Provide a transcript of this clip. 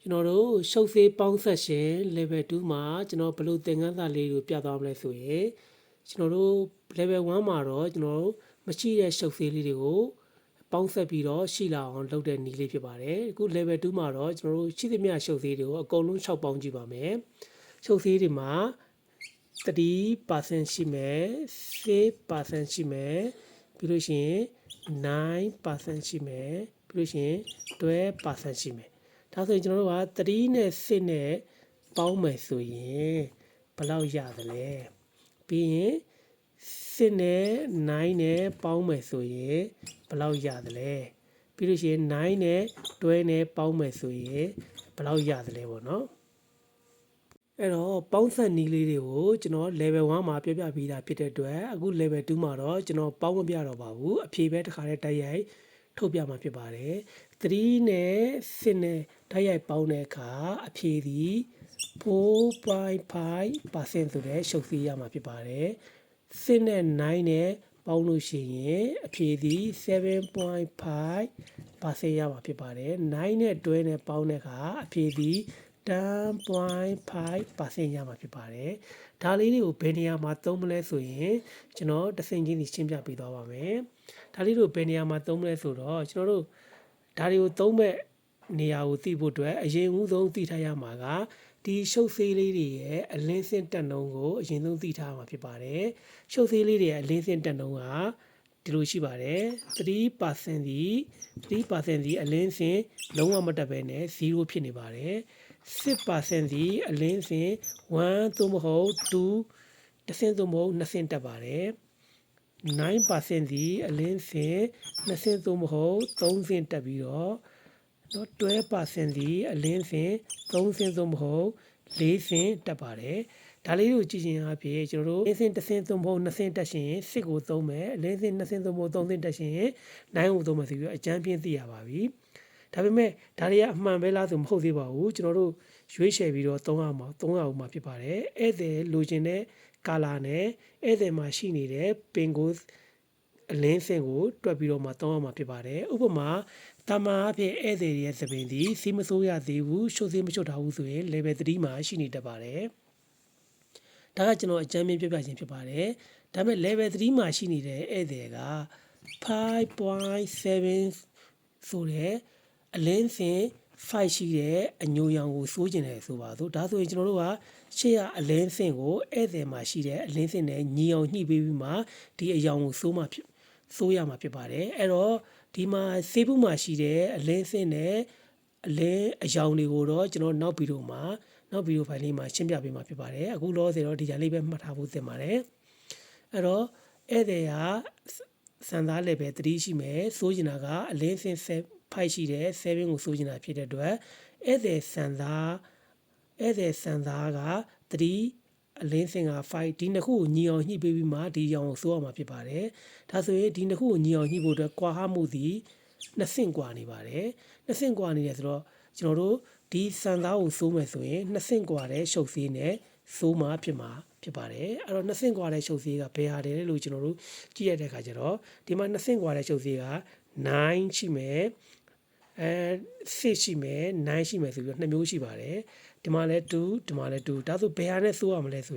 ကျွန်တော်တို့ရှုပ်သေးပေါင်းဆက်ရှင် level 2မှာကျွန်တော်ဘယ်လိုသင်ခန်းစာလေးကိုပြသွားမလဲဆိုရင်ကျွန်တော်တို့ level 1မှာတော့ကျွန်တော်တို့မရှိတဲ့ရှုပ်သေးလေးတွေကိုပေါင်းဆက်ပြီးတော့ရှိလာအောင်လုပ်တဲ့နည်းလေးဖြစ်ပါတယ်အခု level 2မှာတော့ကျွန်တော်တို့ရှိသမျှရှုပ်သေးတွေကိုအကုန်လုံး6ပေါင်းကြည့်ပါမယ်ရှုပ်သေးတွေမှာ3% ရှိမယ်6% ရှိမယ်ပြီးလို့ရှိရင်9% ရှိမယ်ပြီးလို့ရှိရင်12% ရှိမယ်ဒါဆိုရင်ကျွန်တော်တို့က3နဲ့6နဲ့ပေါင်းမယ်ဆိုရင်ဘယ်လောက်ရသလဲပြီးရင်6နဲ့9နဲ့ပေါင်းမယ်ဆိုရင်ဘယ်လောက်ရသလဲပြီးလို့ရှိရင်9နဲ့12နဲ့ပေါင်းမယ်ဆိုရင်ဘယ်လောက်ရသလဲပေါ့နော်အဲ့တော့ပေါင်းဆက်နည်းလေးတွေကိုကျွန်တော် level 1မှာပြပြပြီးသားဖြစ်တဲ့အတွက်အခု level 2မှာတော့ကျွန်တော်ပေါင်းမပြတော့ပါဘူးအဖြေပဲတစ်ခါတည်းတိုက်ရိုက်ထုတ်ပြမှာဖြစ်ပါတယ်3နဲ့6နဲ့တိုက်ရိုက်ပေါင်းတဲ့အခါအဖြေသည်4.5% ဆိုတဲ့ရှုပ်သေးရမှာဖြစ်ပါတယ်6နဲ့9နဲ့ပေါင်းလို့ရှိရင်အဖြေသည်7.5% ရမှာဖြစ်ပါတယ်9နဲ့12နဲ့ပေါင်းတဲ့အခါအဖြေသည်10.5% ရမှာဖြစ်ပါတယ်ဒါလေးတွေကိုဘယ်နေရာမှာသုံးမလဲဆိုရင်ကျွန်တော်တစ်ဆင့်ချင်းစီရှင်းပြပေးသွားပါမယ်ဒါလေးတွေကိုဘယ်နေရာမှာသုံးမလဲဆိုတော့ကျွန်တော်တို့ဒါတွေကိုသုံးမဲ့နေရာကိုသိဖို့အတွက်အရင်ဦးဆုံးသိထားရမှာကဒီရှုပ်သေးလေးတွေရဲ့အလင်းစင်တက်နှုန်းကိုအရင်ဆုံးသိထားမှာဖြစ်ပါတယ်ရှုပ်သေးလေးတွေရဲ့အလင်းစင်တက်နှုန်းကဒီလိုရှိပါတယ်3%ဒီအလင်းစင်လုံးဝမတက်ဘဲနဲ့0ဖြစ်နေပါတယ်6%ဒီအလင်းစင်1သို့မဟုတ်2တစ်ဆင့်သို့မဟုတ်2ဆင့်တက်ပါတယ်9%ဒီအလင်းစင်2ဆင့်သို့မဟုတ်3ဆင့်တက်ပြီးတော့12%ဒီအလင်းစင်3ဆင့်သို့မဟုတ်4ဆင့်တက်ပါတယ်ဒါလေးကိုကြည့်ရင်အဖြစ်ကျွန်တော်တို့အလင်းစင်1ဆင့်သို့မဟုတ်2ဆင့်တက်ရှင်6ကိုသုံးမယ်အလင်းစင်2ဆင့်သို့မဟုတ်3ဆင့်တက်ရှင်9ကိုသုံးမယ်ဆိုပြီးတော့အကြမ်းပြင်းသိရပါပြီဒါပေမဲ့ဒါတွေကအမှန်ပဲလားဆိုမဟုတ်သေးပါဘူးကျွန်တော်တို့ရွေးချယ်ပြီးတော့3အောင်မှာဖြစ်ပါတယ်ဧည့်သည်လိုချင်တဲ့ကာလာနဲ့ဧည့်သည်မှာရှိနေတဲ့ပင်ကိုအလင်းစင်ကိုတွက်ပြီးတော့မှ3အောင်မှာဖြစ်ပါတယ်ဥပမာတမန်အဖြစ်ဧည့်သည်ရဲ့သပင်သည်စီးမဆိုးရသေးဘူးရှုပ်သေးမချွတ်ထားဘူးဆိုရင် level 3မှာရှိနေတတ်ပါတယ်ဒါကကျွန်တော်အကြမ်းမြင်ပြပြခြင်းဖြစ်ပါတယ်ဒါပေမဲ့ level 3မှာရှိနေတဲ့ဧည့်သည်က 5.7 ဆိုတဲ့အလင်းစင်5ရှိတဲ့အညိုရောင်ကိုစိုးကျင်တယ်ဆိုပါစို့ဒါဆိုရင်ကျွန်တော်တို့ကရှေ့ကအလင်းစင်ကိုဧည့်သည်မှာရှိတဲ့အလင်းစင်နဲ့ညီအောင်ညှိပေးပြီးမှဒီအရောင်ကိုစိုးရမှာဖြစ်ပါတယ်အဲ့တော့ဒီမှာဆေးဘူးမှာရှိတဲ့အလင်းစင်နဲ့အလင်းအရောင်တွေကိုတော့ကျွန်တော်နောက်ဗီဒီယိုဖိုင်လေးမှာရှင်းပြပေးမှာဖြစ်ပါတယ်အခုလောဆယ်တော့ဒီကြလေးပဲမှတ်ထားဖို့သင့်ပါတယ်အဲ့တော့ဧည့်သည်ကစံသား level 3ရှိမယ်စိုးကျင်တာကအလင်းစင်5ရှိတဲ့7ကိုစိုးကျင်တာဖြစ်တဲ့အတွက်ဧည့်သည်စံသားက3အလင်းစင်က5ဒီနှစ်ခုကိုညီအောင်ညှိပေးပြီးမှဒီရောင်ကိုစိုးရမှာဖြစ်ပါတယ်ဒါဆိုရင်ဒီနှစ်ခုကိုညီအောင်ညှိဖို့အတွက်ကွာဟမှုသည်2ဆင့်ကွာနေပါတယ်2ဆင့်ကွာနေတယ်ဆိုတော့ကျွန်တော်တို့ဒီစံသားကိုစိုးမယ်ဆိုရင်2ဆင့်ကွာတဲ့ရှုပ်သေးနဲ့စိုးမှဖြစ်ပါတယ်အဲ့တော့2ဆင့်ကွာတဲ့ရှုပ်သေးကဘယ်ဟာတယ်လို့ကျွန်တော်တို့ကြည့်ရတဲ့အခါကျတော့ဒီမှာ2ဆင့်ကွာတဲ့ရှုပ်သေးက9ရှိမယ်6ရှိမယ်9ရှိမယ်ဆိုပြီးတော့2မျိုးရှိပါတယ်ဒီမှာလည်း2ဒီမှာလည်း2ဒါဆိုဘယ်ဟာနဲ့စိုးရမလဲဆိုရင်